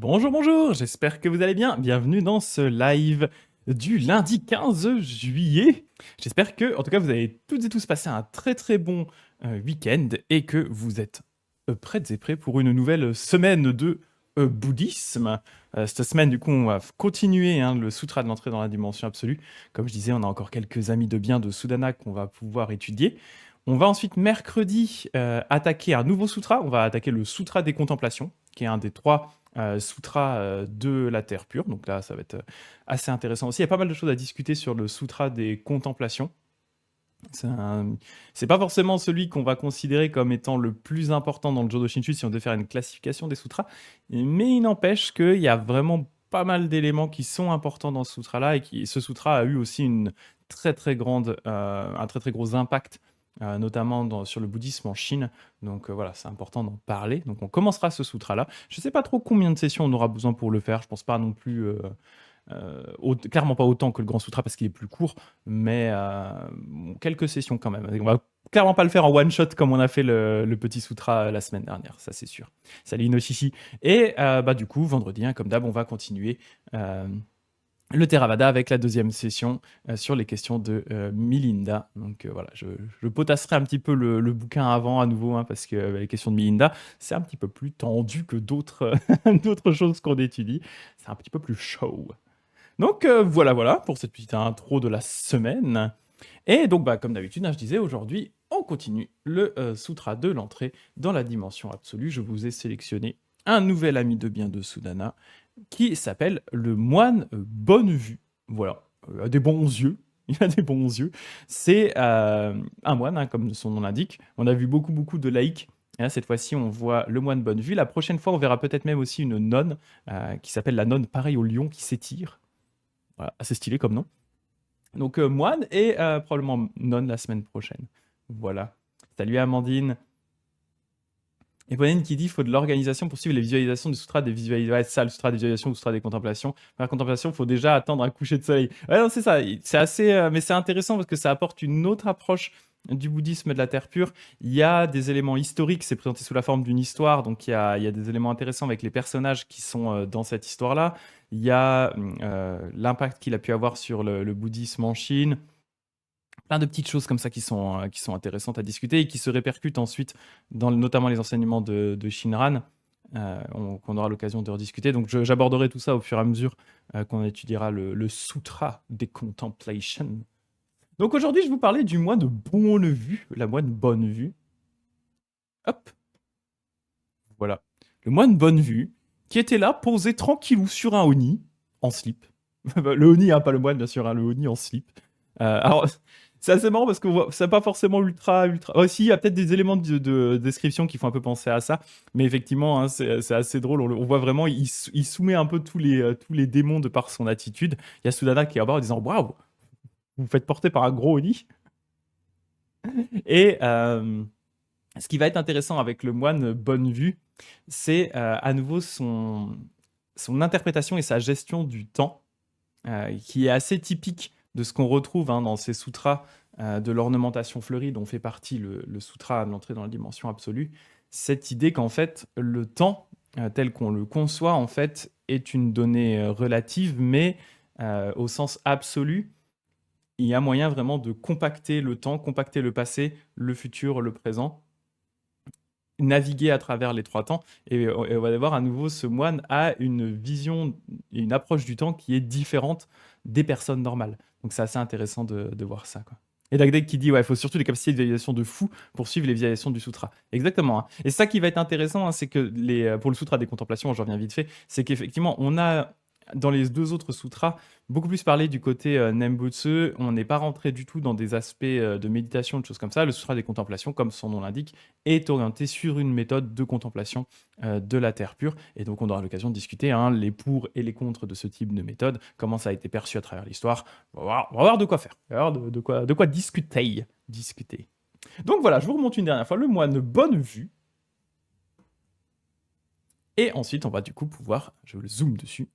Bonjour, bonjour, j'espère que vous allez bien. Bienvenue dans ce live du lundi 15 juillet. J'espère que, en tout cas, vous avez toutes et tous passé un très très bon week-end et que vous êtes prêtes et prêts pour une nouvelle semaine de bouddhisme. Cette semaine, du coup, on va continuer le sutra de l'entrée dans la dimension absolue. Comme je disais, on a encore quelques amis de bien de Sudana qu'on va pouvoir étudier. On va ensuite, mercredi, attaquer un nouveau sutra. On va attaquer le sutra des contemplations, qui est un des trois sutra de la Terre pure. Donc là, ça va être assez intéressant aussi. Il y a pas mal de choses à discuter sur le sutra des contemplations. C'est pas forcément celui qu'on va considérer comme étant le plus important dans le Jodo Shinshu si on devait faire une classification des sutras, mais il n'empêche qu'il y a vraiment pas mal d'éléments qui sont importants dans ce sutra-là et ce sutra a eu aussi une très très grande, un très très gros impact, notamment sur le bouddhisme en Chine. Donc voilà, c'est important d'en parler. Donc on commencera ce sutra-là. Je sais pas trop combien de sessions on aura besoin pour le faire. Je pense pas non plus. Clairement pas autant que le Grand Sutra parce qu'il est plus court, mais bon, quelques sessions quand même. On va clairement pas le faire en one shot comme on a fait le petit sutra la semaine dernière, ça c'est sûr. Salut Inoshishi. Et du coup, vendredi, comme d'hab, on va continuer le Theravada avec la deuxième session sur les questions de Milinda. Donc voilà, je potasserai un petit peu le bouquin avant à nouveau, parce que les questions de Milinda, c'est un petit peu plus tendu que d'autres d'autres choses qu'on étudie. C'est un petit peu plus chaud. Donc voilà pour cette petite intro de la semaine. Et donc comme d'habitude, je disais aujourd'hui, on continue le sutra de l'entrée dans la dimension absolue. Je vous ai sélectionné un nouvel ami de bien de Sudana qui s'appelle le moine Bonne Vue. Voilà, il a des bons yeux. Il a des bons yeux. C'est un moine, comme son nom l'indique. On a vu beaucoup de laïcs. Et là, cette fois-ci, on voit le moine Bonne Vue. La prochaine fois, on verra peut-être même aussi une nonne qui s'appelle la nonne pareil au lion qui s'étire. Voilà, assez stylé comme nom. Donc moine et probablement nonne la semaine prochaine. Voilà. Salut Amandine. Et Pauline qui dit qu'il faut de l'organisation pour suivre les visualisations du sutra des visualisations. Ouais, c'est ça, le sutra des visualisations, le sutra des contemplations. Pour la contemplation, il faut déjà attendre un coucher de soleil. Ouais, non, c'est ça. C'est assez, mais c'est intéressant parce que ça apporte une autre approche du bouddhisme de la terre pure. Il y a des éléments historiques, c'est présenté sous la forme d'une histoire, donc il y a des éléments intéressants avec les personnages qui sont dans cette histoire-là. Il y a l'impact qu'il a pu avoir sur le bouddhisme en Chine. Plein de petites choses comme ça qui sont intéressantes à discuter et qui se répercutent ensuite dans notamment les enseignements de Shinran, qu'on aura l'occasion de rediscuter. Donc j'aborderai tout ça au fur et à mesure qu'on étudiera le Sutra des Contemplations. Donc aujourd'hui, je vais vous parler du moine de Bonne Vue, la moine Bonne Vue. Hop, voilà. Le moine Bonne Vue, qui était là, posé tranquillou sur un oni, en slip. Le oni, pas le moine, bien sûr, le oni en slip. Alors, c'est assez marrant parce que c'est pas forcément ultra. Aussi, il y a peut-être des éléments de description qui font un peu penser à ça, mais effectivement, c'est assez drôle. On voit vraiment, il soumet un peu tous les démons de par son attitude. Il y a Sudana qui est à bord en disant waouh, vous vous faites porter par un gros Oni. Et ce qui va être intéressant avec le moine Bonne Vue, c'est à nouveau son interprétation et sa gestion du temps, qui est assez typique de ce qu'on retrouve dans ces sutras de l'ornementation fleurie dont fait partie le sutra de l'entrée dans la dimension absolue. Cette idée qu'en fait, le temps, tel qu'on le conçoit, en fait, est une donnée relative, mais au sens absolu, il y a moyen vraiment de compacter le temps, compacter le passé, le futur, le présent, naviguer à travers les trois temps. Et on va voir à nouveau, ce moine a une vision, une approche du temps qui est différente des personnes normales. Donc c'est assez intéressant de voir ça, quoi. Et Dagdeg qui dit, ouais, il faut surtout des capacités de visualisation de fou pour suivre les visualisations du sutra. Exactement. Et ça qui va être intéressant, c'est que pour le sutra des contemplations, j'en reviens vite fait, c'est qu'effectivement, on a dans les deux autres sutras beaucoup plus parlé du côté Nembutsu. On n'est pas rentré du tout dans des aspects de méditation, de choses comme ça. Le sutra des contemplations, comme son nom l'indique, est orienté sur une méthode de contemplation de la terre pure. Et donc, on aura l'occasion de discuter les pour et les contre de ce type de méthode, comment ça a été perçu à travers l'histoire. On va voir de quoi faire. On va voir de quoi discuter. Donc voilà, je vous remonte une dernière fois le moine Bonne Vue. Et ensuite, on va du coup pouvoir, je le zoome dessus,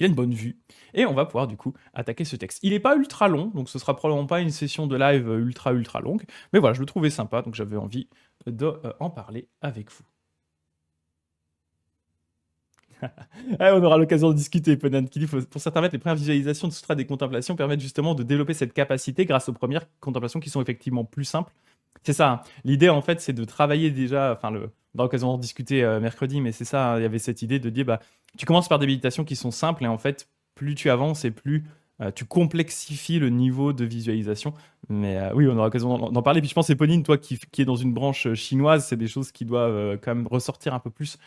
il a une bonne vue. Et on va pouvoir du coup attaquer ce texte. Il n'est pas ultra long, donc ce sera probablement pas une session de live ultra longue. Mais voilà, je le trouvais sympa, donc j'avais envie d'en parler avec vous. Ah, on aura l'occasion de discuter, Ponan, qui dit pour certains maîtres, les premières visualisations de Sutra des contemplations permettent justement de développer cette capacité grâce aux premières contemplations qui sont effectivement plus simples. C'est ça, hein. L'idée, en fait, c'est de travailler déjà, enfin, on aura l'occasion de discuter mercredi, mais c'est ça, hein, il y avait cette idée de dire, bah, tu commences par des méditations qui sont simples, et en fait, plus tu avances et plus tu complexifies le niveau de visualisation. Mais oui, on aura l'occasion d'en parler. Puis je pense, Éponine, toi qui es dans une branche chinoise, c'est des choses qui doivent quand même ressortir un peu plus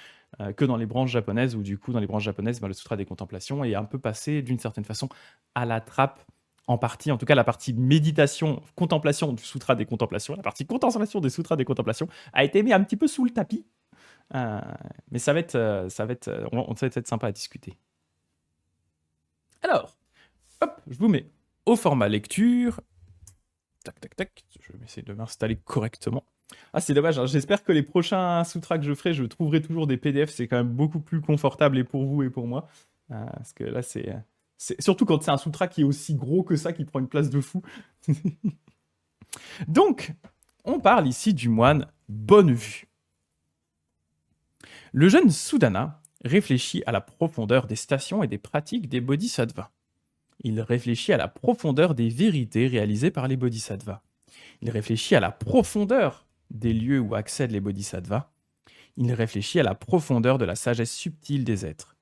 que dans les branches japonaises, où du coup, dans les branches japonaises, ben, le Sutra des contemplations est un peu passé d'une certaine façon à la trappe, en partie, en tout cas la partie méditation, contemplation du Sutra des contemplations, la partie contemplation des Sutras des contemplations a été mis un petit peu sous le tapis. Euh, mais ça va être, ça va être sympa à discuter. Alors, hop, je vous mets au format lecture. Tac, tac, tac. Je vais essayer de m'installer correctement. Ah, c'est dommage, hein. J'espère que les prochains sutras que je ferai, je trouverai toujours des PDF. C'est quand même beaucoup plus confortable et pour vous et pour moi. Parce que là, surtout quand c'est un sutra qui est aussi gros que ça, qui prend une place de fou. Donc, on parle ici du moine Bonne Vue. Le jeune Sudana réfléchit à la profondeur des stations et des pratiques des bodhisattvas. Il réfléchit à la profondeur des vérités réalisées par les bodhisattvas. Il réfléchit à la profondeur des lieux où accèdent les bodhisattvas. Il réfléchit à la profondeur de la sagesse subtile des êtres.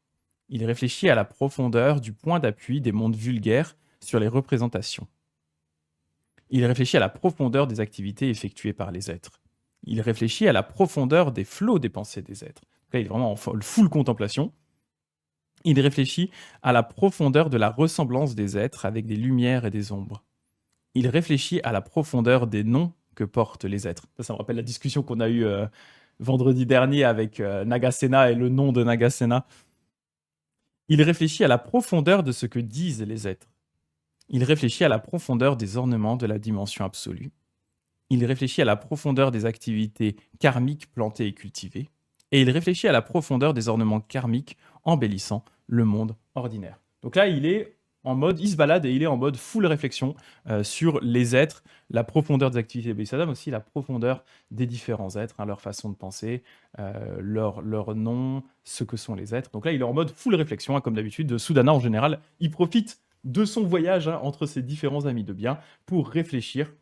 Il réfléchit à la profondeur du point d'appui des mondes vulgaires sur les représentations. Il réfléchit à la profondeur des activités effectuées par les êtres. Il réfléchit à la profondeur des flots des pensées des êtres. Là, il est vraiment en full contemplation. Il réfléchit à la profondeur de la ressemblance des êtres avec des lumières et des ombres. Il réfléchit à la profondeur des noms que portent les êtres. Ça me rappelle la discussion qu'on a eue vendredi dernier avec Nagasena et le nom de Nagasena. Il réfléchit à la profondeur de ce que disent les êtres. Il réfléchit à la profondeur des ornements de la dimension absolue. Il réfléchit à la profondeur des activités karmiques plantées et cultivées. Et il réfléchit à la profondeur des ornements karmiques embellissant le monde ordinaire. Donc là, il se balade et il est en mode full réflexion sur les êtres, la profondeur des activités des bodhisattvas, mais aussi la profondeur des différents êtres, hein, leur façon de penser, leur nom, ce que sont les êtres. Donc là, il est en mode full réflexion, hein, comme d'habitude. De Sudana, en général, il profite de son voyage entre ses différents amis de bien pour réfléchir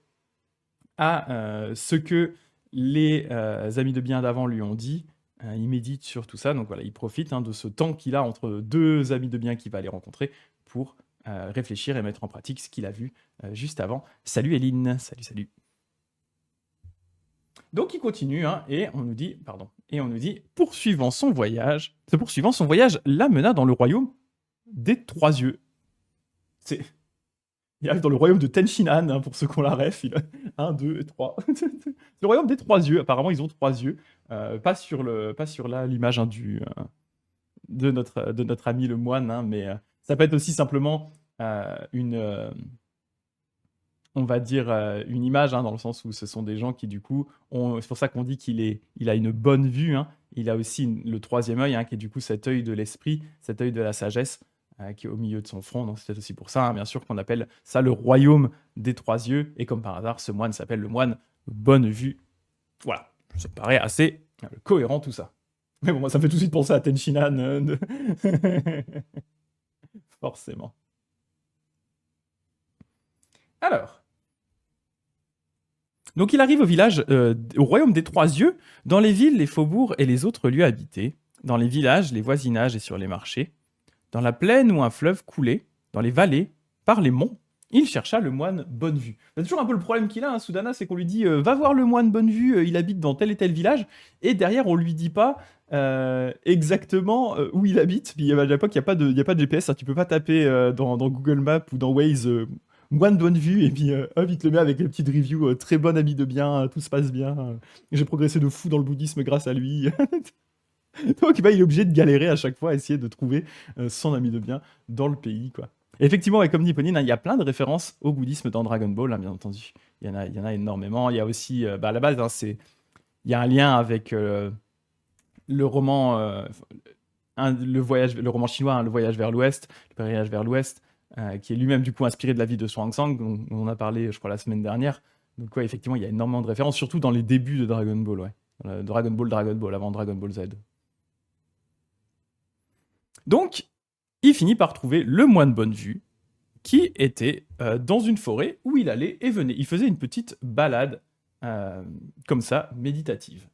à ce que les amis de bien d'avant lui ont dit. Il médite sur tout ça, donc voilà, il profite de ce temps qu'il a entre deux amis de bien qu'il va aller rencontrer pour réfléchir et mettre en pratique ce qu'il a vu juste avant. Salut Eline, salut. Donc il continue et on nous dit, poursuivant son voyage, l'amena dans le royaume des trois yeux. Il arrive dans le royaume de Tenshinhan, pour ceux qui ont la ref. 1, 2 et 3. Le royaume des trois yeux. Apparemment, ils ont trois yeux. Pas sur l'image de notre ami le moine, mais ça peut être aussi simplement on va dire, une image, dans le sens où ce sont des gens qui, du coup, c'est pour ça qu'on dit il a une bonne vue. Il a aussi le troisième œil, qui est du coup cet œil de l'esprit, cet œil de la sagesse, qui est au milieu de son front. Donc c'est peut-être aussi pour ça, bien sûr, qu'on appelle ça le royaume des trois yeux. Et comme par hasard, ce moine s'appelle le moine bonne vue. Voilà, ça me paraît assez cohérent tout ça. Mais bon, moi, ça me fait tout de suite penser à Tenshinhan. Forcément. Alors. Donc il arrive au village, au royaume des trois yeux, dans les villes, les faubourgs et les autres lieux habités, dans les villages, les voisinages et sur les marchés, dans la plaine où un fleuve coulait, dans les vallées, par les monts, il chercha le moine Bonnevue. C'est toujours un peu le problème qu'il a, Sudana, c'est qu'on lui dit va voir le moine Bonnevue, il habite dans tel et tel village, et derrière on lui dit pas exactement où il habite. Puis à l'époque, il n'y a pas de GPS, tu peux pas taper dans Google Maps ou dans Waze moine Bonnevue, et puis hop, il te le met avec les petites reviews, très bon ami de bien, tout se passe bien, j'ai progressé de fou dans le bouddhisme grâce à lui. Donc il est obligé de galérer à chaque fois à essayer de trouver son ami de bien dans le pays, quoi. Et effectivement, comme dit Ponine, il y a plein de références au bouddhisme dans Dragon Ball, bien entendu. Il y en a énormément. Il y a aussi, à la base, il y a un lien avec le roman, le roman chinois, le voyage vers l'Ouest, le pèlerinage vers l'Ouest, qui est lui-même du coup inspiré de la vie de Xuanzang, dont on a parlé, je crois, la semaine dernière. Donc ouais, effectivement, il y a énormément de références, surtout dans les débuts de Dragon Ball, ouais. Dragon Ball, avant Dragon Ball Z. Donc, il finit par trouver le moine Bonnevue, qui était dans une forêt où il allait et venait. Il faisait une petite balade, comme ça, méditative.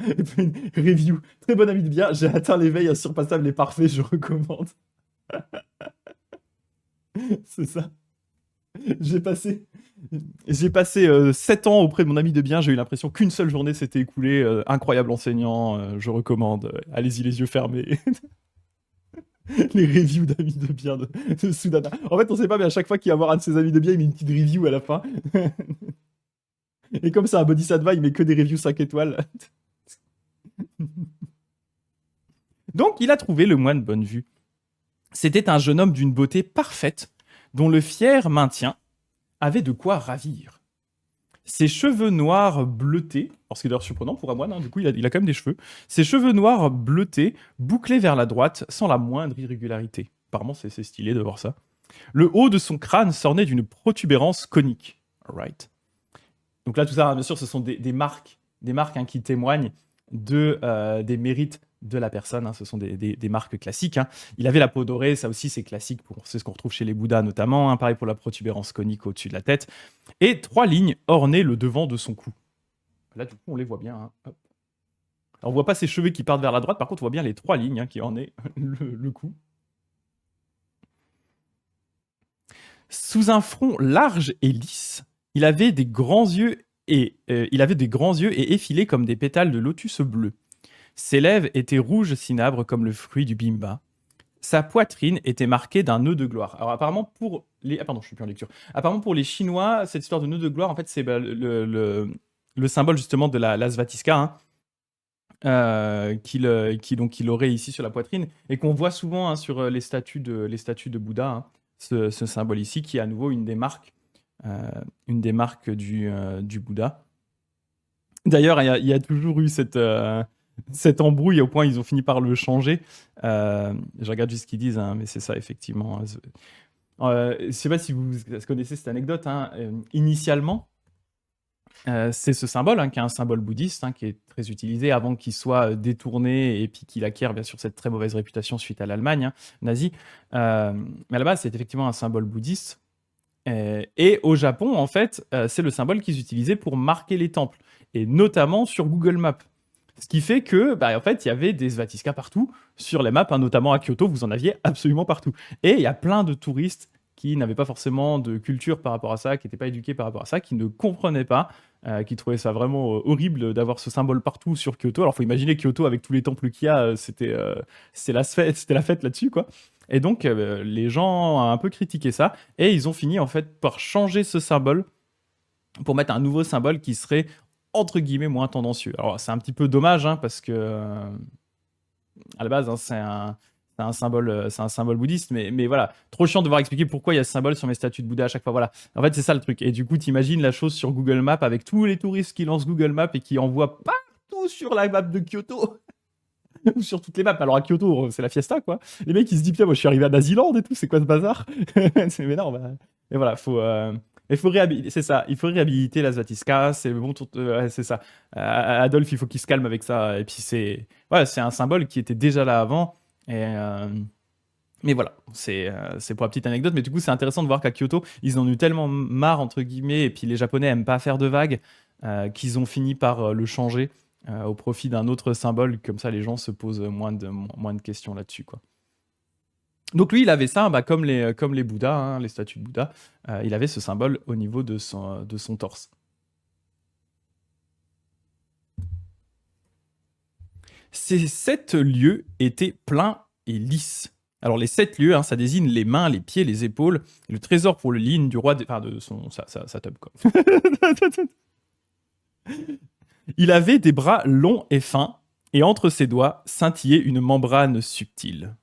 Et puis une review. Très bon ami de bien, j'ai atteint l'éveil insurpassable et parfait, je recommande. C'est ça. J'ai passé, j'ai passé 7 ans auprès de mon ami de bien, j'ai eu l'impression qu'une seule journée s'était écoulée. Incroyable enseignant, je recommande. Allez-y les yeux fermés. Les reviews d'amis de bien de Soudana. En fait, on sait pas, mais à chaque fois qu'il va voir un de ses amis de bien, il met une petite review à la fin. Et comme c'est un bodhisattva, il met que des reviews 5 étoiles. Donc, il a trouvé le moine Bonnevue. C'était un jeune homme d'une beauté parfaite, dont le fier maintien avait de quoi ravir. Ses cheveux noirs bleutés, alors ce qui est d'ailleurs surprenant pour un moine, hein, du coup il a quand même des cheveux, ses cheveux noirs bleutés, bouclés vers la droite, sans la moindre irrégularité. Apparemment c'est stylé de voir ça. Le haut de son crâne s'ornait d'une protubérance conique. Alright. Donc là tout ça, hein, bien sûr, ce sont des marques hein, qui témoignent des mérites de la personne, hein. Ce sont des marques classiques, hein. Il avait la peau dorée, ça aussi c'est classique, c'est ce qu'on retrouve chez les Bouddhas notamment, hein. Pareil pour la protubérance conique au-dessus de la tête. Et 3 lignes ornaient le devant de son cou. Là du coup on les voit bien, hein. Hop. Alors, on voit pas ses cheveux qui partent vers la droite, par contre on voit bien les 3 lignes, hein, qui ornaient le cou. Sous un front large et lisse, il avait des grands yeux et effilés comme des pétales de lotus bleu. Ses lèvres étaient rouges cinabres comme le fruit du bimba. Sa poitrine était marquée d'un nœud de gloire. Alors apparemment pour les... Ah pardon, je suis plus en lecture. Apparemment pour les Chinois, cette histoire de nœud de gloire, en fait, c'est le symbole justement de la Svastika, hein, qu'il aurait ici sur la poitrine, et qu'on voit souvent, hein, sur les statues de Bouddha, hein, ce symbole ici, qui est à nouveau une des marques du Bouddha. D'ailleurs, il y a toujours eu cette embrouille au point ils ont fini par le changer. Je regarde juste ce qu'ils disent, hein, mais c'est ça effectivement. Je sais pas si vous connaissez cette anecdote, hein. Initialement, c'est ce symbole, hein, qui est un symbole bouddhiste, hein, qui est très utilisé avant qu'il soit détourné et puis qu'il acquiert bien sûr cette très mauvaise réputation suite à l'Allemagne, hein, nazie. Mais à la base, c'est effectivement un symbole bouddhiste. Et au Japon, en fait, c'est le symbole qu'ils utilisaient pour marquer les temples, et notamment sur Google Maps. Ce qui fait que, en fait, il y avait des svatiskas partout sur les maps, hein, notamment à Kyoto, vous en aviez absolument partout. Et il y a plein de touristes qui n'avaient pas forcément de culture par rapport à ça, qui n'étaient pas éduqués par rapport à ça, qui ne comprenaient pas, qui trouvaient ça vraiment horrible d'avoir ce symbole partout sur Kyoto. Alors, il faut imaginer Kyoto avec tous les temples qu'il y a, c'était la fête là-dessus, quoi. Et donc, les gens ont un peu critiqué ça, et ils ont fini en fait par changer ce symbole pour mettre un nouveau symbole qui serait entre guillemets moins tendancieux. Alors c'est un petit peu dommage, hein, parce que à la base, hein, c'est un symbole bouddhiste, mais voilà, trop chiant de devoir expliquer pourquoi il y a ce symbole sur mes statues de Bouddha à chaque fois. Voilà, en fait c'est ça le truc. Et du coup, t'imagines la chose sur Google Maps avec tous les touristes qui lancent Google Maps et qui envoient partout sur la map de Kyoto. Ou sur toutes les maps. Alors à Kyoto, c'est la fiesta, quoi. Les mecs, ils se disent, putain, moi je suis arrivé à Naziland et tout, c'est quoi ce bazar? Mais non, et voilà, il faut réhabiliter, c'est ça, il faut réhabiliter la Svastika, c'est le bon tour, ouais, c'est ça. Adolphe, il faut qu'il se calme avec ça. Et puis c'est un symbole qui était déjà là avant. Mais voilà, c'est pour la petite anecdote. Mais du coup, c'est intéressant de voir qu'à Kyoto, ils en ont eu tellement marre, entre guillemets, et puis les Japonais aiment pas faire de vagues, qu'ils ont fini par le changer au profit d'un autre symbole. Comme ça, les gens se posent moins de questions là-dessus, quoi. Donc lui, il avait ça, comme les Bouddhas, hein, les statues de Bouddha, il avait ce symbole au niveau de son torse. Ces 7 lieux étaient pleins et lisses. Alors les 7 lieux, hein, ça désigne les mains, les pieds, les épaules, et le trésor pour le ligne du roi, de sa tub, quoi. Il avait des bras longs et fins, et entre ses doigts scintillait une membrane subtile.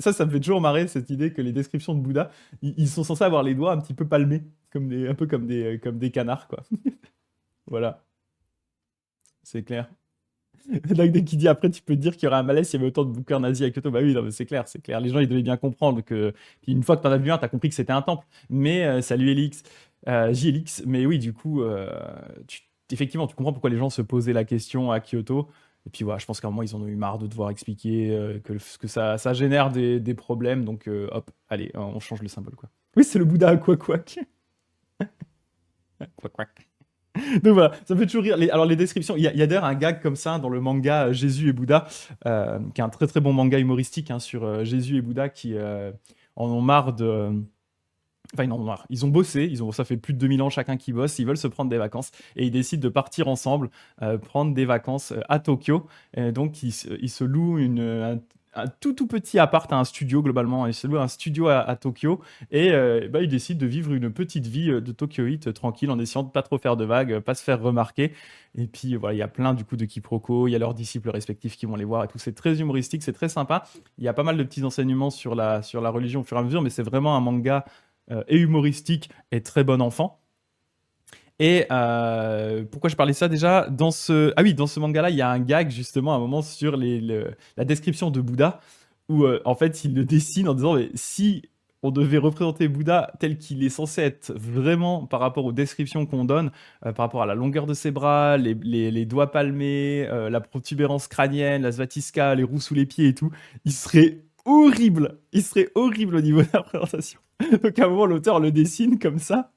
Ça me fait toujours marrer, cette idée que les descriptions de Bouddha, ils sont censés avoir les doigts un petit peu palmés, un peu comme des canards, quoi. Voilà, c'est clair. Là, dès qu'il dit après, tu peux te dire qu'il y aurait un malaise s'il y avait autant de bouquins nazis à Kyoto. Bah oui, non, mais c'est clair, c'est clair. Les gens, ils devaient bien comprendre que. Puis une fois que t'en as vu un, t'as compris que c'était un temple. Mais salut Elix, JLX. Mais oui, du coup, effectivement, tu comprends pourquoi les gens se posaient la question à Kyoto. Et puis voilà, je pense qu'à un moment, ils en ont eu marre de devoir expliquer que ça génère des problèmes. Donc hop, allez, on change le symbole, quoi. Oui, c'est le Bouddha à quoi quack. Quack, quack. Donc voilà, ça me fait toujours rire. Alors les descriptions, il y a d'ailleurs un gag comme ça dans le manga Jésus et Bouddha, qui est un très très bon manga humoristique hein, sur Jésus et Bouddha qui en ont marre de... Enfin, ils en ont marre. Ils ont bossé, ça fait plus de 2000 ans chacun qui bosse, ils veulent se prendre des vacances et ils décident de partir ensemble, prendre des vacances à Tokyo. Et donc ils se louent un tout petit appart, un studio globalement, ils se louent un studio à Tokyo et bah, ils décident de vivre une petite vie de Tokyoïte tranquille en essayant de pas trop faire de vagues, pas se faire remarquer. Et puis voilà, il y a plein du coup de quiproquos, il y a leurs disciples respectifs qui vont les voir et tout. C'est très humoristique, c'est très sympa. Il y a pas mal de petits enseignements sur la religion au fur et à mesure, mais c'est vraiment un manga et humoristique et très bon enfant. Et pourquoi je parlais de ça déjà Ah oui, dans ce manga-là, il y a un gag justement à un moment sur la description de Bouddha, où en fait il le dessine en disant mais si on devait représenter Bouddha tel qu'il est censé être vraiment par rapport aux descriptions qu'on donne, par rapport à la longueur de ses bras, les doigts palmés, la protubérance crânienne, la svastika, les roues sous les pieds et tout, il serait horrible. Il serait horrible au niveau de la présentation. Donc à un moment, l'auteur le dessine comme ça.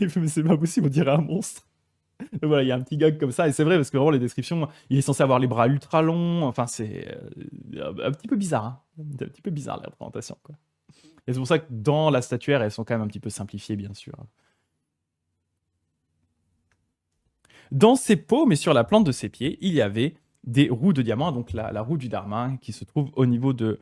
Il fait, mais c'est pas possible, on dirait un monstre. Donc voilà, il y a un petit gag comme ça, et c'est vrai, parce que vraiment, les descriptions, il est censé avoir les bras ultra longs, enfin, c'est un petit peu bizarre, hein. C'est un petit peu bizarre, la représentation, quoi. Et c'est pour ça que dans la statuaire, elles sont quand même un petit peu simplifiées, bien sûr. Dans ses paumes et sur la plante de ses pieds, il y avait des roues de diamant, donc la roue du Dharma, qui se trouve au niveau de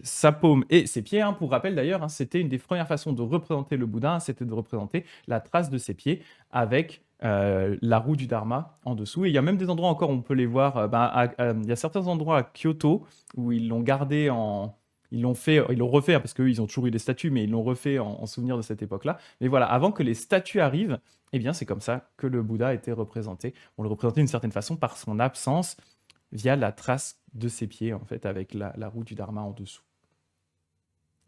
sa paume et ses pieds. Hein. Pour rappel d'ailleurs, hein, c'était une des premières façons de représenter le Bouddha, hein, c'était de représenter la trace de ses pieds avec la roue du Dharma en dessous. Et il y a même des endroits encore où on peut les voir. Il y a certains endroits à Kyoto où ils l'ont gardé en... Ils l'ont refait, hein, parce qu'eux, ils ont toujours eu des statues, mais ils l'ont refait en souvenir de cette époque-là. Mais voilà, avant que les statues arrivent, eh bien, c'est comme ça que le Bouddha était représenté. On le représentait d'une certaine façon par son absence, via la trace de ses pieds, en fait, avec la roue du Dharma en dessous.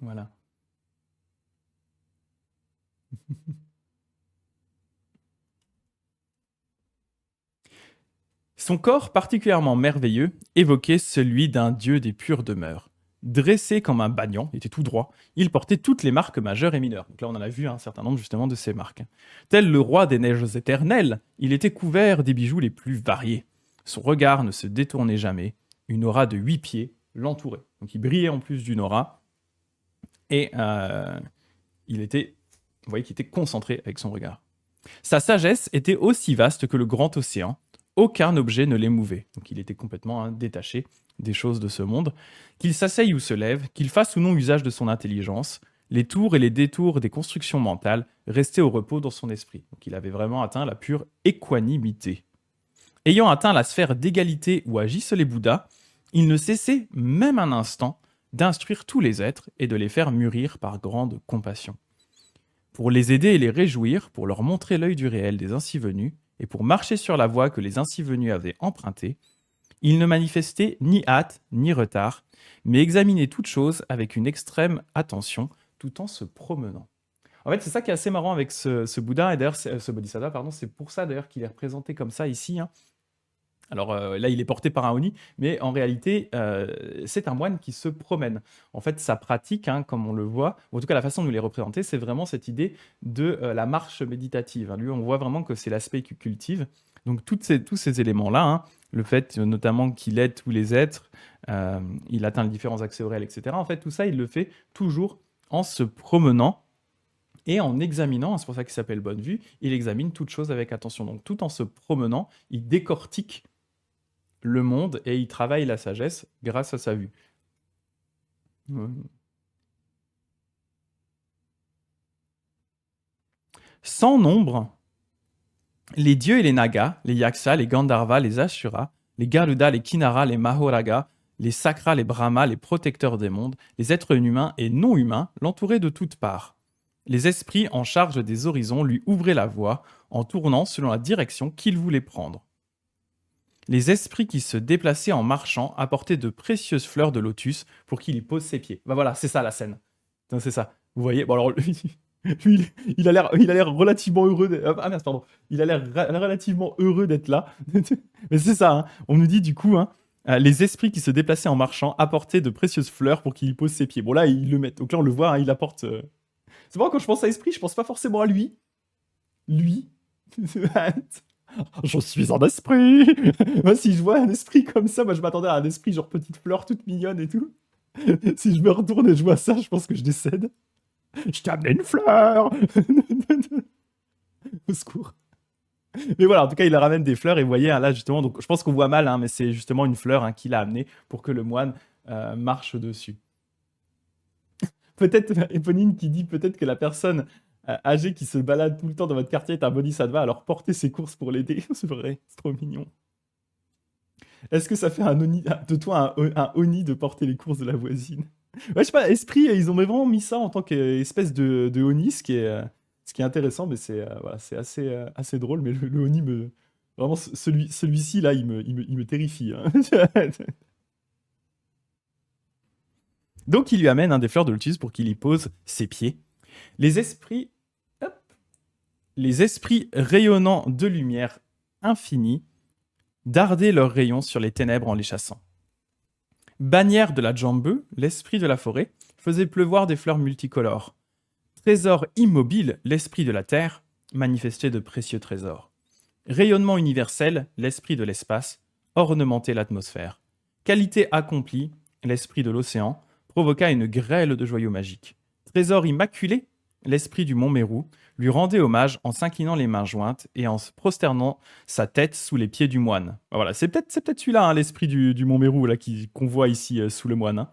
Voilà. Son corps particulièrement merveilleux évoquait celui d'un dieu des pures demeures. Dressé comme un bagnon, il était tout droit, il portait toutes les marques majeures et mineures. Donc là, on en a vu un certain nombre justement de ces marques. Tel le roi des neiges éternelles, il était couvert des bijoux les plus variés. Son regard ne se détournait jamais. Une aura de 8 pieds l'entourait. Donc il brillait en plus d'une aura. Et il était, vous voyez qu'il était concentré avec son regard. Sa sagesse était aussi vaste que le grand océan. Aucun objet ne l'émouvait. Donc il était complètement détaché des choses de ce monde. Qu'il s'asseye ou se lève, qu'il fasse ou non usage de son intelligence, les tours et les détours des constructions mentales restaient au repos dans son esprit. Donc il avait vraiment atteint la pure équanimité. Ayant atteint la sphère d'égalité où agissent les Bouddhas, il ne cessait même un instant d'instruire tous les êtres et de les faire mûrir par grande compassion. Pour les aider et les réjouir, pour leur montrer l'œil du réel des ainsi venus, et pour marcher sur la voie que les ainsi venus avaient empruntée, il ne manifestait ni hâte ni retard, mais examinait toute chose avec une extrême attention, tout en se promenant. En fait, c'est ça qui est assez marrant avec ce Bouddha, et d'ailleurs, ce Bodhisattva, pardon, c'est pour ça d'ailleurs qu'il est représenté comme ça ici. Hein. Alors là, il est porté par un Oni, mais en réalité, c'est un moine qui se promène. En fait, sa pratique, hein, comme on le voit, ou en tout cas la façon de nous les représenter, c'est vraiment cette idée de la marche méditative. Hein. Lui, on voit vraiment que c'est l'aspect qu'il cultive. Donc tous ces éléments-là, hein, le fait notamment qu'il aide tous les êtres, il atteint les différents accès au réel, etc. En fait, tout ça, il le fait toujours en se promenant et en examinant, c'est pour ça qu'il s'appelle Bonne Vue, il examine toute chose avec attention. Donc tout en se promenant, il décortique le monde et il travaille la sagesse grâce à sa vue. Sans nombre, les dieux et les nagas, les yaksas, les gandharvas, les asuras, les garudas, les kinnaras, les mahoragas, les sakras, les brahmas, les protecteurs des mondes, les êtres humains et non humains l'entouraient de toutes parts. Les esprits en charge des horizons lui ouvraient la voie en tournant selon la direction qu'ils voulaient prendre. Les esprits qui se déplaçaient en marchant apportaient de précieuses fleurs de lotus pour qu'il y pose ses pieds. Ben voilà, c'est ça la scène. C'est ça. Vous voyez, bon alors Lui, il a l'air relativement heureux. Ah merde, pardon. Il a l'air relativement heureux d'être là. Mais c'est ça, hein. On nous dit du coup, hein, les esprits qui se déplaçaient en marchant apportaient de précieuses fleurs pour qu'il y pose ses pieds. Bon, là, ils le mettent. Donc là, on le voit, hein, il apporte. C'est vrai, quand je pense à esprit, je pense pas forcément à lui. Lui. Je suis un esprit. Moi, si je vois un esprit comme ça, moi, je m'attendais à un esprit genre petite fleur toute mignonne et tout. Si je me retourne et je vois ça, je pense que je décède. Je t'ai amené une fleur. Au secours. Mais voilà, en tout cas, il leur ramène des fleurs et vous voyez, hein, là justement, donc je pense qu'on voit mal, hein, mais c'est justement une fleur, hein, qu'il a amenée pour que le moine marche dessus. Peut-être, Éponine qui dit peut-être que la personne âgée qui se balade tout le temps dans votre quartier est un bodhisattva, alors portez ses courses pour l'aider. C'est vrai, c'est trop mignon. Est-ce que ça fait de toi un oni de porter les courses de la voisine? Ouais, je sais pas, Esprit, ils ont vraiment mis ça en tant qu'espèce de oni, ce qui est intéressant, mais voilà, c'est assez drôle, mais le oni me... Vraiment, celui-ci, là, il me terrifie, hein. Donc, il lui amène, hein, des fleurs de lotus pour qu'il y pose ses pieds. Les esprits, hop, les esprits rayonnants de lumière infinie dardaient leurs rayons sur les ténèbres en les chassant. Bannière de la Jambe, l'esprit de la forêt, faisait pleuvoir des fleurs multicolores. Trésor immobile, l'esprit de la terre, manifestait de précieux trésors. Rayonnement universel, l'esprit de l'espace, ornementait l'atmosphère. Qualité accomplie, l'esprit de l'océan, provoqua une grêle de joyaux magiques. Trésor immaculé, l'esprit du mont Mérou, lui rendait hommage en s'inclinant les mains jointes et en se prosternant sa tête sous les pieds du moine. Voilà, c'est peut-être celui-là, hein, l'esprit du mont Mérou là, qu'on voit ici sous le moine, hein.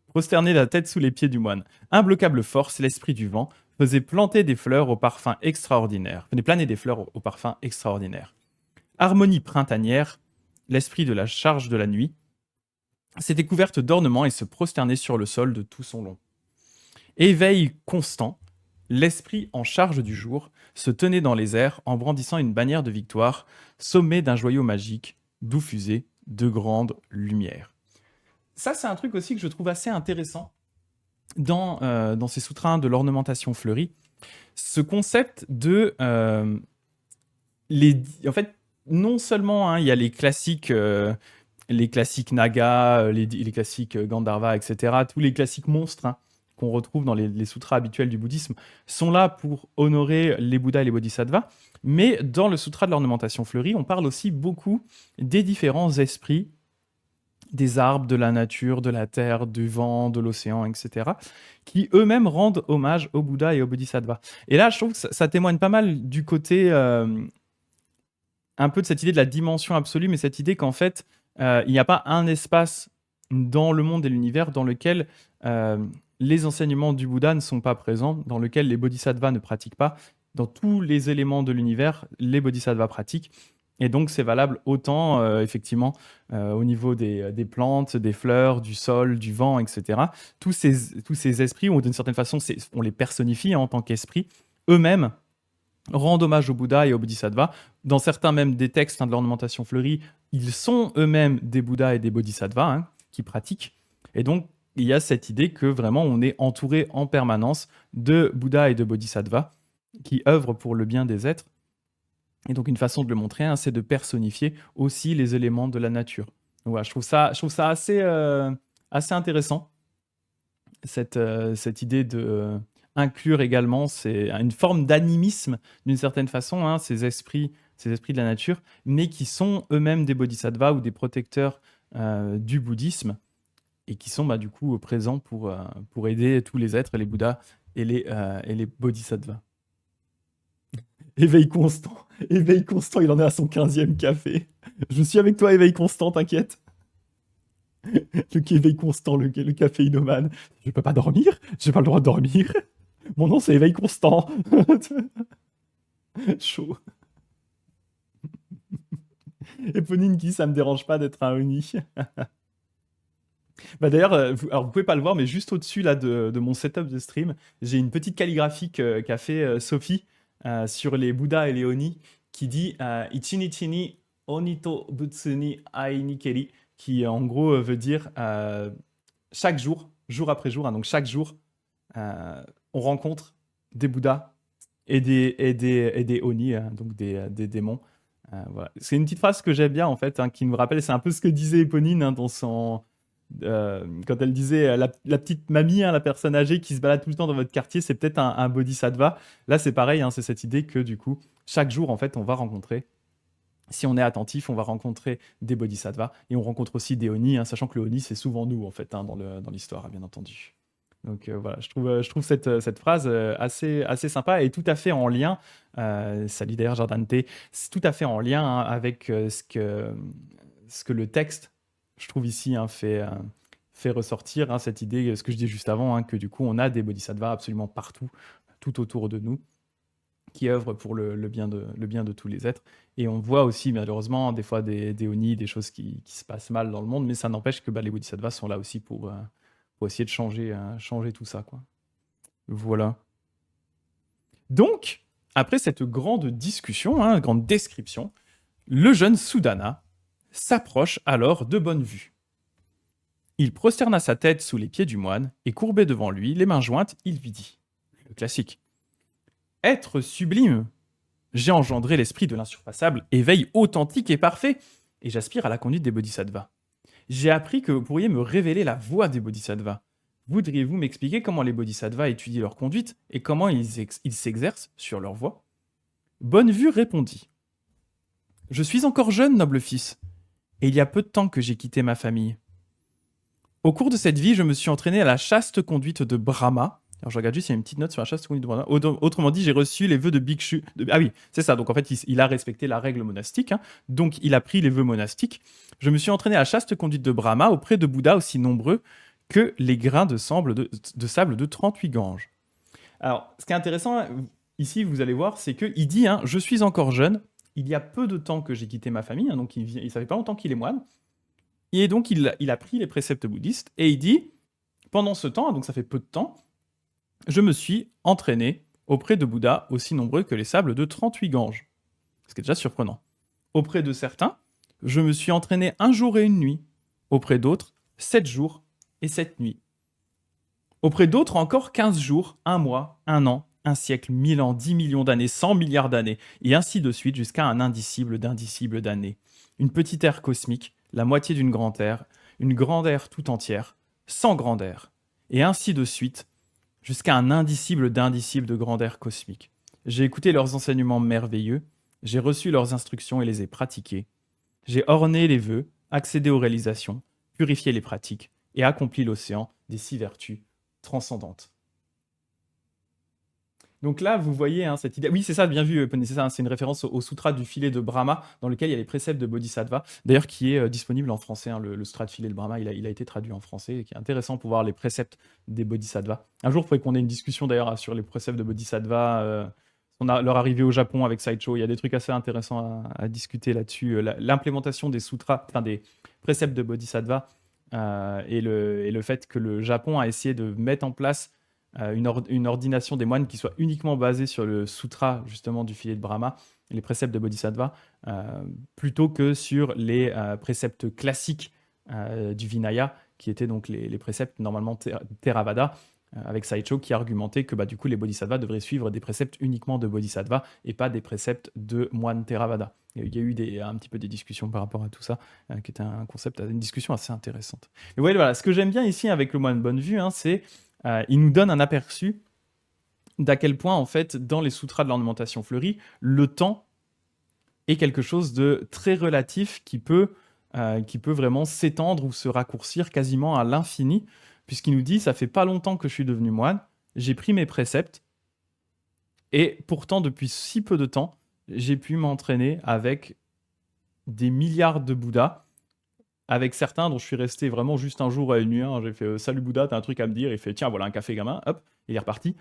Prosterner la tête sous les pieds du moine. Imbloquable force, l'esprit du vent, faisait planter des fleurs au parfum extraordinaire. Faisait planer des fleurs au parfum extraordinaire. Harmonie printanière, l'esprit de la charge de la nuit, s'était couverte d'ornements et se prosternait sur le sol de tout son long. Éveil constant, l'esprit en charge du jour se tenait dans les airs en brandissant une bannière de victoire, sommé d'un joyau magique, d'où fusaient de grandes lumières. Ça, c'est un truc aussi que je trouve assez intéressant dans ces sutras de l'ornementation fleurie. Ce concept de... en fait, non seulement, hein, il y a les classiques Naga, les classiques Gandharva, etc., tous les classiques monstres, hein, qu'on retrouve dans les sutras habituels du bouddhisme, sont là pour honorer les Bouddhas et les Bodhisattvas. Mais dans le sutra de l'ornementation fleurie, on parle aussi beaucoup des différents esprits, des arbres, de la nature, de la terre, du vent, de l'océan, etc., qui eux-mêmes rendent hommage aux Bouddhas et aux Bodhisattvas. Et là, je trouve que ça témoigne pas mal du côté un peu de cette idée de la dimension absolue, mais cette idée qu'en fait, il n'y a pas un espace dans le monde et l'univers dans lequel les enseignements du Bouddha ne sont pas présents, dans lequel les bodhisattvas ne pratiquent pas. Dans tous les éléments de l'univers, les bodhisattvas pratiquent. Et donc, c'est valable autant, effectivement, au niveau des plantes, des fleurs, du sol, du vent, etc. Tous ces esprits, ou d'une certaine façon, on les personnifie, hein, en tant qu'esprits, eux-mêmes rendent hommage au Bouddha et au Bodhisattva. Dans certains même des textes, hein, de l'ornementation fleurie, ils sont eux-mêmes des Bouddhas et des Bodhisattvas, hein, qui pratiquent. Et donc, il y a cette idée que vraiment on est entouré en permanence de Bouddhas et de Bodhisattvas qui œuvrent pour le bien des êtres. Et donc, une façon de le montrer, hein, c'est de personnifier aussi les éléments de la nature. Donc, voilà, je trouve ça assez intéressant, cette idée de inclure également une forme d'animisme, d'une certaine façon, hein, ces esprits de la nature, mais qui sont eux-mêmes des bodhisattvas ou des protecteurs du bouddhisme, et qui sont, du coup présents pour aider tous les êtres, les bouddhas et les bodhisattvas. Éveil constant. Éveil constant, il en est à son 15e café. Je suis avec toi, éveil constant, t'inquiète. Le éveil constant, le caféinomane. Je peux pas dormir. J'ai pas le droit de dormir. Mon nom, c'est éveil constant. Chaud. Éponine qui, ça me dérange pas d'être un Oni. D'ailleurs, alors vous pouvez pas le voir, mais juste au-dessus là de mon setup de stream, j'ai une petite calligraphie qu'a fait Sophie sur les Bouddhas et les Oni, qui dit Ichinichi ni Oni to Butsu ni ai ni keri, qui en gros veut dire chaque jour, jour après jour, hein, donc chaque jour, on rencontre des Bouddhas et des Oni, hein, donc des démons. Voilà. C'est une petite phrase que j'aime bien en fait, hein, qui me rappelle, c'est un peu ce que disait Éponine, hein, quand elle disait la petite mamie, hein, la personne âgée qui se balade tout le temps dans votre quartier, c'est peut-être un bodhisattva. Là, c'est pareil, hein, c'est cette idée que du coup, chaque jour, en fait, on va rencontrer, si on est attentif, on va rencontrer des bodhisattvas et on rencontre aussi des Oni, hein, sachant que le Oni, c'est souvent nous, en fait, hein, dans l'histoire, bien entendu. Donc voilà, je trouve cette phrase assez sympa et tout à fait en lien, salut d'ailleurs Jordan T, c'est tout à fait en lien, hein, avec ce que le texte, je trouve ici, hein, fait ressortir, hein, cette idée, ce que je disais juste avant, hein, que du coup on a des bodhisattvas absolument partout, tout autour de nous, qui œuvrent pour le bien de tous les êtres. Et on voit aussi malheureusement des fois des Oni, des choses qui se passent mal dans le monde, mais ça n'empêche que les bodhisattvas sont là aussi pour essayer de changer tout ça, quoi. Voilà. Donc, après cette grande discussion, hein, grande description, le jeune Soudana s'approche alors de bonne vue. Il prosterna sa tête sous les pieds du moine et courbé devant lui, les mains jointes, il lui dit, le classique, être sublime, j'ai engendré l'esprit de l'insurpassable, éveil authentique et parfait, et j'aspire à la conduite des bodhisattvas. J'ai appris que vous pourriez me révéler la voie des bodhisattvas. Voudriez-vous m'expliquer comment les bodhisattvas étudient leur conduite et comment ils s'exercent sur leur voie? Bonnevue répondit. Je suis encore jeune, noble fils, et il y a peu de temps que j'ai quitté ma famille. Au cours de cette vie, je me suis entraîné à la chaste conduite de Brahma. Alors je regarde juste, il y a une petite note sur la chaste conduite de Brahma. Autrement dit, j'ai reçu les vœux de Bhikshu. Ah oui, c'est ça. Donc en fait, il a respecté la règle monastique, hein. Donc il a pris les vœux monastiques. Je me suis entraîné à la chaste conduite de Brahma auprès de Bouddhas aussi nombreux que les grains de sable de 38 Ganges. Alors, ce qui est intéressant, ici, vous allez voir, c'est qu'il dit, hein, je suis encore jeune, il y a peu de temps que j'ai quitté ma famille, hein, donc il savait pas longtemps qu'il est moine, et donc il a pris les préceptes bouddhistes, et il dit, pendant ce temps, donc ça fait peu de temps, je me suis entraîné auprès de Bouddhas aussi nombreux que les sables de 38 Ganges. Ce qui est déjà surprenant. Auprès de certains, je me suis entraîné un jour et une nuit. Auprès d'autres, 7 jours et 7 nuits. Auprès d'autres encore 15 jours, un mois, un an, un siècle, 1000 ans, 10 millions d'années, 100 milliards d'années, et ainsi de suite jusqu'à un indicible d'indicible d'années. Une petite ère cosmique, la moitié d'une grande ère, une grande ère tout entière, 100 grandes ères, et ainsi de suite jusqu'à un indicible d'indicible de grande ère cosmique. J'ai écouté leurs enseignements merveilleux, j'ai reçu leurs instructions et les ai pratiquées. J'ai orné les vœux, accédé aux réalisations, purifié les pratiques et accompli l'océan des 6 vertus transcendantes. Donc là, vous voyez, hein, cette idée. Oui, c'est ça, bien vu, Poney, c'est ça, hein, c'est une référence au sutra du filet de Brahma, dans lequel il y a les préceptes de Bodhisattva, d'ailleurs qui est disponible en français, hein, le sutra de filet de Brahma, il a été traduit en français, et qui est intéressant pour voir les préceptes des Bodhisattvas. Un jour, il faudrait qu'on ait une discussion d'ailleurs sur les préceptes de Bodhisattva, leur arrivée au Japon avec Sideshow, il y a des trucs assez intéressants à discuter là-dessus. L'implémentation des sutras, enfin des préceptes de Bodhisattva, et le fait que le Japon a essayé de mettre en place une ordination des moines qui soit uniquement basée sur le sutra justement du filet de Brahma, les préceptes de Bodhisattva, plutôt que sur les préceptes classiques du Vinaya, qui étaient donc les préceptes normalement Theravada, avec Saicho qui argumentait que du coup les Bodhisattvas devraient suivre des préceptes uniquement de Bodhisattva et pas des préceptes de moines Theravada. Il y a eu un petit peu des discussions par rapport à tout ça, qui était un concept, une discussion assez intéressante. Mais voilà, ce que j'aime bien ici avec le moine Bonnevue, hein, c'est il nous donne un aperçu d'à quel point, en fait, dans les sutras de l'ornementation fleurie, le temps est quelque chose de très relatif qui peut vraiment s'étendre ou se raccourcir quasiment à l'infini, puisqu'il nous dit, ça fait pas longtemps que je suis devenu moine, j'ai pris mes préceptes, et pourtant, depuis si peu de temps, j'ai pu m'entraîner avec des milliards de Bouddhas, avec certains dont je suis resté vraiment juste un jour à une nuit. Hein. J'ai fait salut Bouddha, t'as un truc à me dire? Il fait tiens, voilà un café gamin, hop, il est reparti.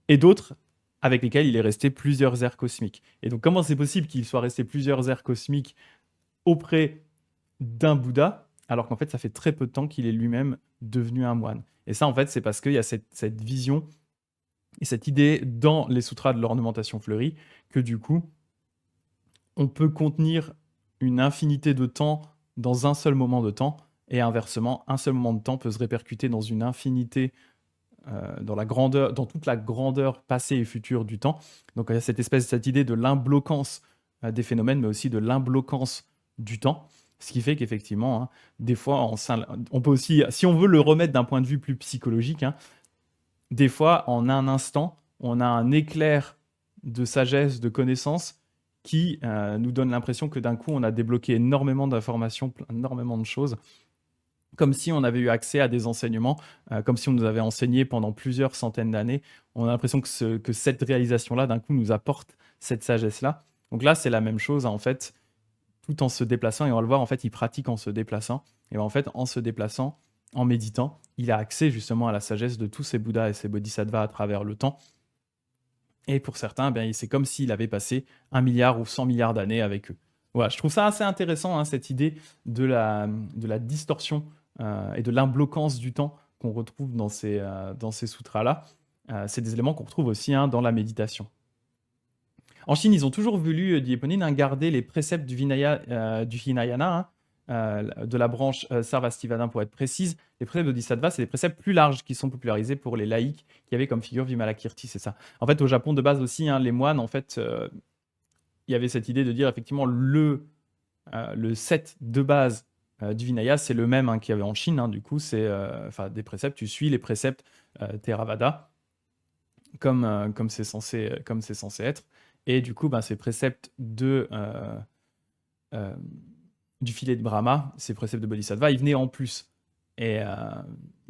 Et d'autres avec lesquels il est resté plusieurs ères cosmiques. Et donc, comment c'est possible qu'il soit resté plusieurs ères cosmiques auprès d'un Bouddha, alors qu'en fait, ça fait très peu de temps qu'il est lui-même devenu un moine? Et ça, en fait, c'est parce qu'il y a cette vision et cette idée dans les sutras de l'ornementation fleurie que du coup, on peut contenir une infinité de temps dans un seul moment de temps, et inversement, un seul moment de temps peut se répercuter dans une infinité dans la grandeur, dans toute la grandeur passée et future du temps. Donc il y a cette idée de l'imbloquance des phénomènes, mais aussi de l'imbloquance du temps. Ce qui fait qu'effectivement, hein, des fois, on peut aussi, si on veut le remettre d'un point de vue plus psychologique, hein, des fois, en un instant, on a un éclair de sagesse, de connaissance qui nous donne l'impression que d'un coup, on a débloqué énormément d'informations, énormément de choses, comme si on avait eu accès à des enseignements, comme si on nous avait enseigné pendant plusieurs centaines d'années. On a l'impression que cette réalisation-là, d'un coup, nous apporte cette sagesse-là. Donc là, c'est la même chose, hein, en fait, tout en se déplaçant, et on va le voir, en fait, il pratique en se déplaçant. Et en fait, en se déplaçant, en méditant, il a accès justement à la sagesse de tous ces Bouddhas et ces Bodhisattvas à travers le temps. Et pour certains, ben, c'est comme s'il avait passé 1 milliard ou 100 milliards d'années avec eux. Voilà, je trouve ça assez intéressant, hein, cette idée de la distorsion et de l'imbloquance du temps qu'on retrouve dans ces sutras-là. C'est des éléments qu'on retrouve aussi, hein, dans la méditation. En Chine, ils ont toujours voulu, dit Eponine, hein, garder les préceptes du Hinayana, hein, de la branche Sarvastivadin pour être précise. Les préceptes de Bodhisattva, c'est des préceptes plus larges qui sont popularisés pour les laïcs qui avaient comme figure Vimalakirti, c'est ça. En fait, au Japon, de base aussi, hein, les moines, en fait, il y avait cette idée de dire effectivement le set de base du Vinaya, c'est le même, hein, qu'il y avait en Chine. Hein, du coup, c'est des préceptes, tu suis les préceptes Theravada comme c'est censé être. Et du coup, ben, ces préceptes du filet de Brahma, ces préceptes de Bodhisattva, ils venaient en plus. Mais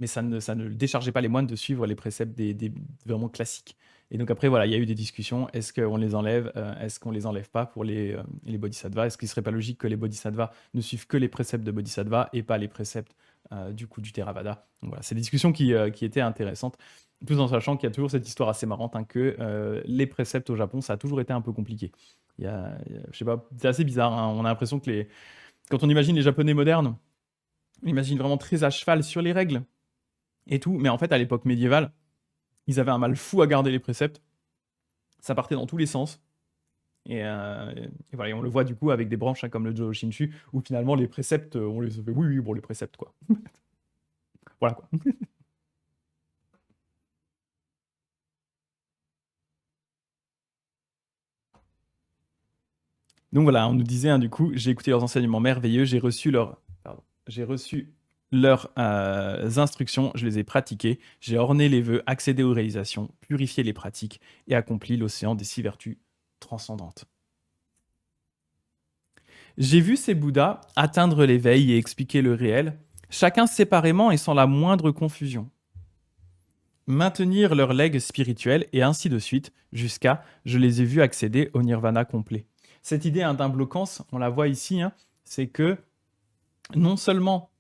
ça ne déchargeait pas les moines de suivre les préceptes des vraiment classiques. Et donc après, voilà, il y a eu des discussions. Est-ce qu'on les enlève Est-ce qu'on les enlève pas pour les Bodhisattvas? Est-ce qu'il ne serait pas logique que les Bodhisattvas ne suivent que les préceptes de Bodhisattva et pas les préceptes du Theravada? Donc voilà, c'est des discussions qui étaient intéressantes. Tout en sachant qu'il y a toujours cette histoire assez marrante, hein, que les préceptes au Japon, ça a toujours été un peu compliqué. Je sais pas, c'est assez bizarre, hein. On a l'impression que quand on imagine les Japonais modernes, on imagine vraiment très à cheval sur les règles et tout. Mais en fait, à l'époque médiévale, ils avaient un mal fou à garder les préceptes. Ça partait dans tous les sens. Et voilà, et on le voit du coup avec des branches, hein, comme le Jodo Shinshu, où finalement les préceptes, on les fait, oui, bon, les préceptes, quoi. Voilà, quoi. Donc voilà, on nous disait, hein, du coup, j'ai écouté leurs enseignements merveilleux, j'ai reçu leurs instructions, je les ai pratiquées, j'ai orné les vœux, accédé aux réalisations, purifié les pratiques et accompli l'océan des 6 vertus transcendantes. J'ai vu ces Bouddhas atteindre l'éveil et expliquer le réel, chacun séparément et sans la moindre confusion. Maintenir leur legs spirituel et ainsi de suite, jusqu'à je les ai vus accéder au nirvana complet. Cette idée, hein, d'imbloquance, on la voit ici, hein, c'est que non seulement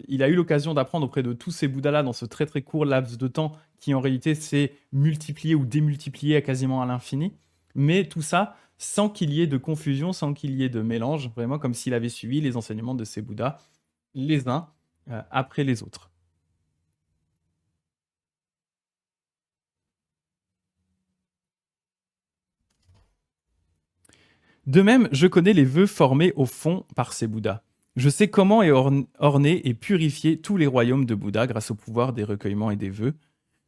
il a eu l'occasion d'apprendre auprès de tous ces Bouddhas-là dans ce très très court laps de temps qui en réalité s'est multiplié ou démultiplié à quasiment à l'infini, mais tout ça sans qu'il y ait de confusion, sans qu'il y ait de mélange, vraiment comme s'il avait suivi les enseignements de ces Bouddhas les uns après les autres. De même, je connais les vœux formés au fond par ces Bouddhas. Je sais comment est orné et purifier tous les royaumes de Bouddha grâce au pouvoir des recueillements et des vœux,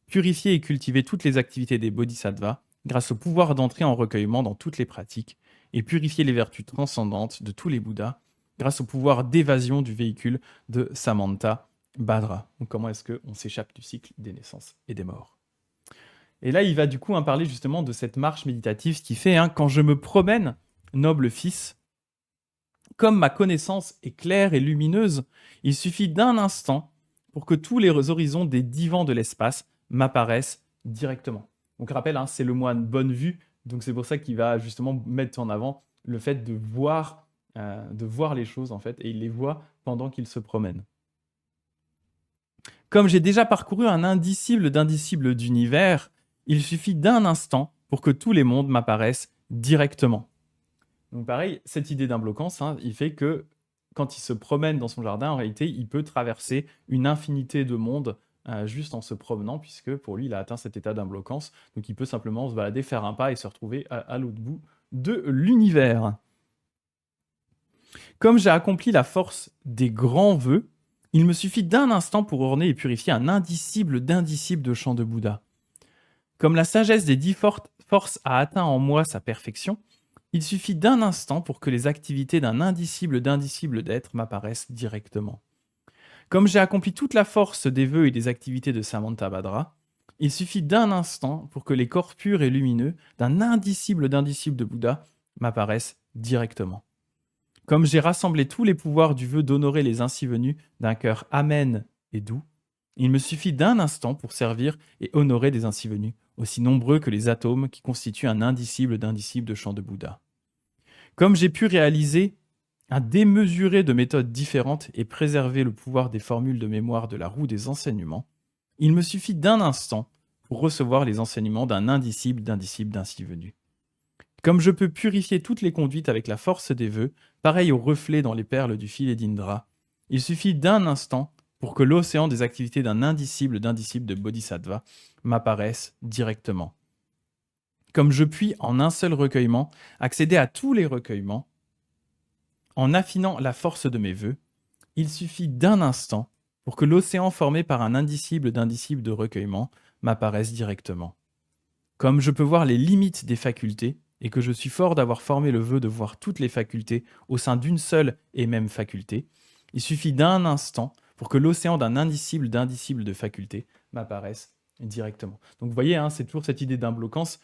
purifier et cultiver toutes les activités des bodhisattvas grâce au pouvoir d'entrer en recueillement dans toutes les pratiques, et purifier les vertus transcendantes de tous les Bouddhas grâce au pouvoir d'évasion du véhicule de Samanta Bhadra. Donc comment est-ce qu'on s'échappe du cycle des naissances et des morts? Et là, il va du coup parler justement de cette marche méditative, ce qui fait, hein, quand je me promène, noble fils, comme ma connaissance est claire et lumineuse, il suffit d'un instant pour que tous les horizons des divans de l'espace m'apparaissent directement. Donc rappel, hein, c'est le moine bonne vue, donc c'est pour ça qu'il va justement mettre en avant le fait de voir les choses en fait, et il les voit pendant qu'il se promène. Comme j'ai déjà parcouru un indicible d'indicible d'univers, il suffit d'un instant pour que tous les mondes m'apparaissent directement. Donc pareil, cette idée d'imbloquance, hein, il fait que quand il se promène dans son jardin, en réalité, il peut traverser une infinité de mondes juste en se promenant, puisque pour lui, il a atteint cet état d'imbloquance. Donc il peut simplement se balader, faire un pas et se retrouver à l'autre bout de l'univers. Comme j'ai accompli la force des grands vœux, Il me suffit d'un instant pour orner et purifier un indisciple d'indisciples de chant de Bouddha. Comme la sagesse des 10 forces a atteint en moi sa perfection, il suffit d'un instant pour que les activités d'un indisciple d'indisciple d'être m'apparaissent directement. Comme j'ai accompli toute la force des vœux et des activités de Samantabhadra, il suffit d'un instant pour que les corps purs et lumineux d'un indisciple d'indisciple de Bouddha m'apparaissent directement. Comme j'ai rassemblé tous les pouvoirs du vœu d'honorer les ainsi venus d'un cœur amène et doux, il me suffit d'un instant pour servir et honorer des ainsi venus, aussi nombreux que les atomes qui constituent un indisciple d'indisciple de chant de Bouddha. Comme j'ai pu réaliser un démesuré de méthodes différentes et préserver le pouvoir des formules de mémoire de la roue des enseignements, il me suffit d'un instant pour recevoir les enseignements d'un indisciple d'ainsi venu. Comme je peux purifier toutes les conduites avec la force des vœux, pareil au reflet dans les perles du filet d'Indra, il suffit d'un instant pour que l'océan des activités d'un indisciple de Bodhisattva m'apparaisse directement. Comme je puis, en un seul recueillement, accéder à tous les recueillements, en affinant la force de mes vœux, il suffit d'un instant pour que l'océan formé par un indisciple de recueillement m'apparaisse directement. Comme je peux voir les limites des facultés, et que je suis fort d'avoir formé le vœu de voir toutes les facultés au sein d'une seule et même faculté, il suffit d'un instant pour que l'océan d'un indisciple de facultés m'apparaisse directement. Donc vous voyez, hein, c'est toujours cette idée d'imblocance.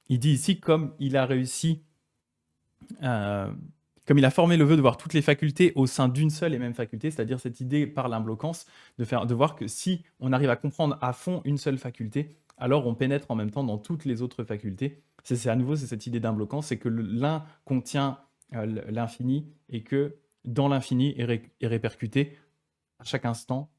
Il dit ici, comme il a réussi, comme il a formé le vœu de voir toutes les facultés au sein d'une seule et même faculté, c'est-à-dire cette idée par l'imblocance de voir que si on arrive à comprendre à fond une seule faculté, alors on pénètre en même temps dans toutes les autres facultés. C'est à nouveau cette idée d'imblocance, c'est que l'un contient l'infini et que dans l'infini est répercuté à chaque instant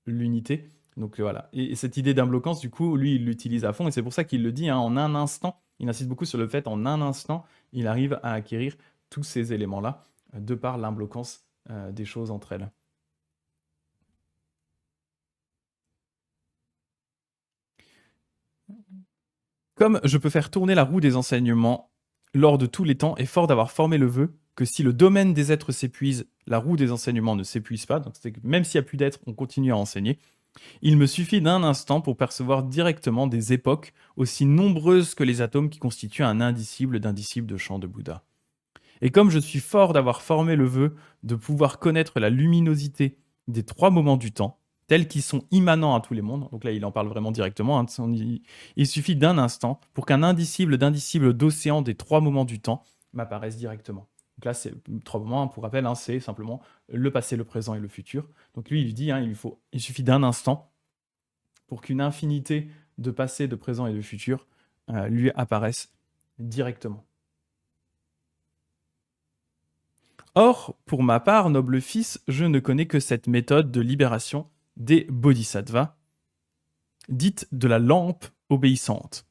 l'unité. Donc voilà. Et cette idée d'imblocance, du coup, lui, il l'utilise à fond et c'est pour ça qu'il le dit, hein, en un instant. Il insiste beaucoup sur le fait en un instant, il arrive à acquérir tous ces éléments-là de par l'imblocance des choses entre elles. Comme je peux faire tourner la roue des enseignements lors de tous les temps et fort d'avoir formé le vœu que si le domaine des êtres s'épuise, la roue des enseignements ne s'épuise pas, donc c'est que même s'il n'y a plus d'êtres, on continue à enseigner, il me suffit d'un instant pour percevoir directement des époques aussi nombreuses que les atomes qui constituent un indisciple de chant de Bouddha. Et comme je suis fort d'avoir formé le vœu de pouvoir connaître la luminosité des 3 moments du temps, tels qu'ils sont immanents à tous les mondes, donc là il en parle vraiment directement, hein, il suffit d'un instant pour qu'un indisciple d'océan des 3 moments du temps m'apparaisse directement. Donc là, c'est 3 moments, hein, pour rappel, hein, c'est simplement le passé, le présent et le futur. Donc lui, il dit, hein, il suffit d'un instant pour qu'une infinité de passé, de présent et de futur lui apparaissent directement. Or, pour ma part, noble fils, je ne connais que cette méthode de libération des bodhisattvas, dite de la lampe obéissante.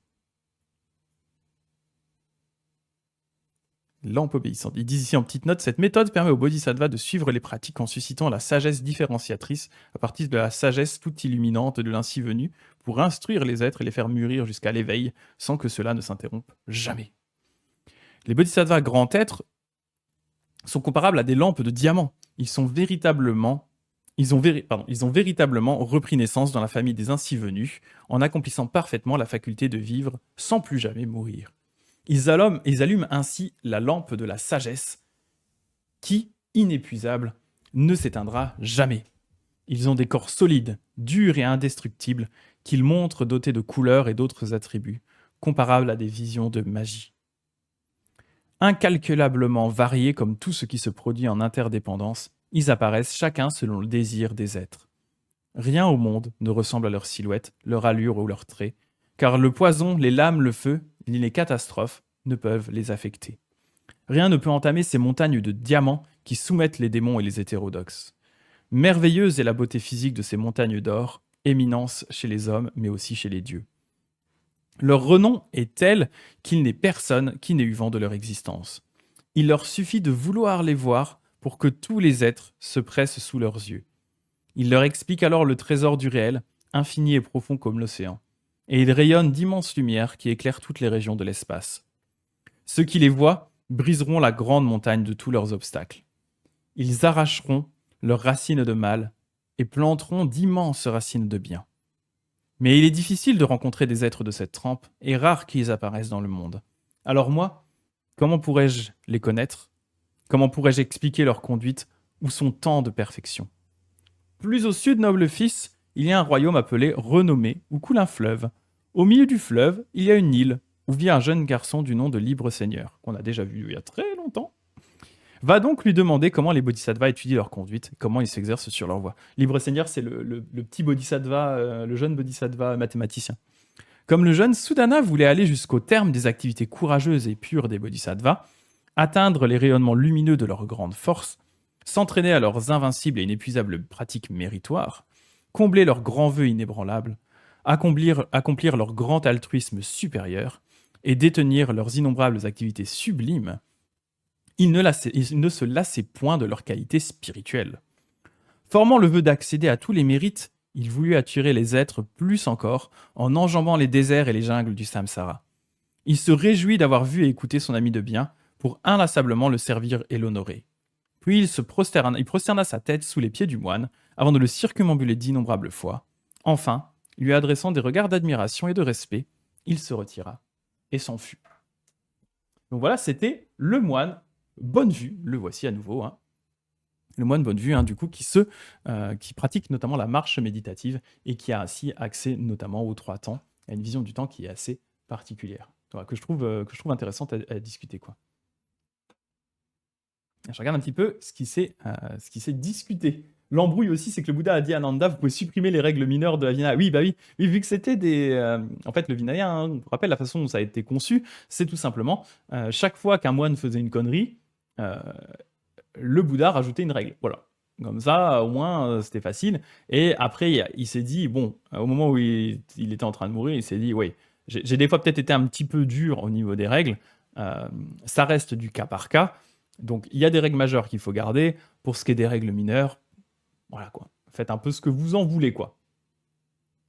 Lampe obéissante. Ils disent ici en petite note, cette méthode permet aux bodhisattvas de suivre les pratiques en suscitant la sagesse différenciatrice à partir de la sagesse toute illuminante de l'ainsi venu pour instruire les êtres et les faire mûrir jusqu'à l'éveil sans que cela ne s'interrompe jamais. Les bodhisattvas grands êtres sont comparables à des lampes de diamant. Ils ont véritablement repris naissance dans la famille des ainsi venus, en accomplissant parfaitement la faculté de vivre sans plus jamais mourir. Ils allument ainsi la lampe de la sagesse, qui, inépuisable, ne s'éteindra jamais. Ils ont des corps solides, durs et indestructibles, qu'ils montrent dotés de couleurs et d'autres attributs, comparables à des visions de magie. Incalculablement variés comme tout ce qui se produit en interdépendance, ils apparaissent chacun selon le désir des êtres. Rien au monde ne ressemble à leur silhouette, leur allure ou leurs traits, car le poison, les lames, le feu, ni les catastrophes ne peuvent les affecter. Rien ne peut entamer ces montagnes de diamants qui soumettent les démons et les hétérodoxes. Merveilleuse est la beauté physique de ces montagnes d'or, éminence chez les hommes, mais aussi chez les dieux. Leur renom est tel qu'il n'est personne qui n'ait eu vent de leur existence. Il leur suffit de vouloir les voir pour que tous les êtres se pressent sous leurs yeux. Il leur explique alors le trésor du réel, infini et profond comme l'océan, et ils rayonnent d'immenses lumières qui éclairent toutes les régions de l'espace. Ceux qui les voient briseront la grande montagne de tous leurs obstacles. Ils arracheront leurs racines de mal et planteront d'immenses racines de bien. Mais il est difficile de rencontrer des êtres de cette trempe, et rare qu'ils apparaissent dans le monde. Alors moi, comment pourrais-je les connaître? Comment pourrais-je expliquer leur conduite? Où sont tant de perfection? Plus au sud, noble fils, il y a un royaume appelé Renommé, où coule un fleuve. Au milieu du fleuve, il y a une île, où vit un jeune garçon du nom de Libre Seigneur, qu'on a déjà vu il y a très longtemps. Va donc lui demander comment les bodhisattvas étudient leur conduite, comment ils s'exercent sur leur voie. Libre Seigneur, c'est le petit bodhisattva, le jeune bodhisattva mathématicien. Comme le jeune, Sudana voulait aller jusqu'au terme des activités courageuses et pures des bodhisattvas, atteindre les rayonnements lumineux de leur grande force, s'entraîner à leurs invincibles et inépuisables pratiques méritoires, combler leurs grands vœux inébranlables, accomplir leur grand altruisme supérieur et détenir leurs innombrables activités sublimes. Ils ne se lassaient point de leur qualité spirituelle. Formant le vœu d'accéder à tous les mérites, il voulut attirer les êtres plus encore en enjambant les déserts et les jungles du samsara. Il se réjouit d'avoir vu et écouté son ami de bien pour inlassablement le servir et l'honorer. Puis il prosterna sa tête sous les pieds du moine avant de le circumambuler d'innombrables fois. Enfin, lui adressant des regards d'admiration et de respect, il se retira et s'en fut. Donc voilà, c'était le moine Bonnevue, le voici à nouveau, hein. Le moine Bonnevue, hein, du coup, qui pratique notamment la marche méditative et qui a ainsi accès notamment aux 3 temps, à une vision du temps qui est assez particulière, voilà, que je trouve intéressante à discuter, quoi. Je regarde un petit peu ce qui s'est discuté. L'embrouille aussi, c'est que le Bouddha a dit à Nanda, vous pouvez supprimer les règles mineures de la Vinaya. Oui, bah oui, vu que c'était des... en fait, le Vinaya, hein, on rappelle la façon dont ça a été conçu, c'est tout simplement, chaque fois qu'un moine faisait une connerie, le Bouddha rajoutait une règle. Voilà. Comme ça, au moins, c'était facile. Et après, il s'est dit, bon, au moment où il était en train de mourir, il s'est dit, oui, j'ai des fois peut-être été un petit peu dur au niveau des règles. Ça reste du cas par cas. Donc, il y a des règles majeures qu'il faut garder. Pour ce qui est des règles mineures, voilà quoi. Faites un peu ce que vous en voulez, quoi.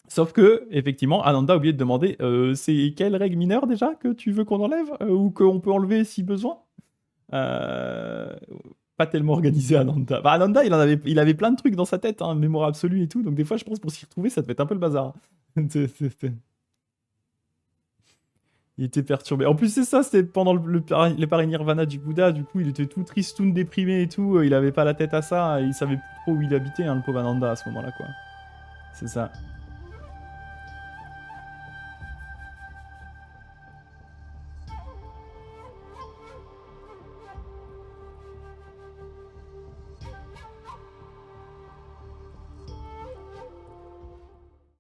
Sauf que, effectivement, Ananda a oublié de demander c'est quelle règle mineure déjà que tu veux qu'on enlève ou qu'on peut enlever si besoin. Pas tellement organisé Ananda. Bah, Ananda, il avait plein de trucs dans sa tête, hein, mémoire absolue et tout. Donc des fois, je pense pour s'y retrouver, ça devait être un peu le bazar. Il était perturbé. En plus, c'est ça, c'était pendant le parinirvana du Bouddha. Du coup, il était tout triste, tout déprimé et tout. Il avait pas la tête à ça. Il savait plus trop où il habitait, hein, le pauvre Ananda, à ce moment-là, quoi. C'est ça.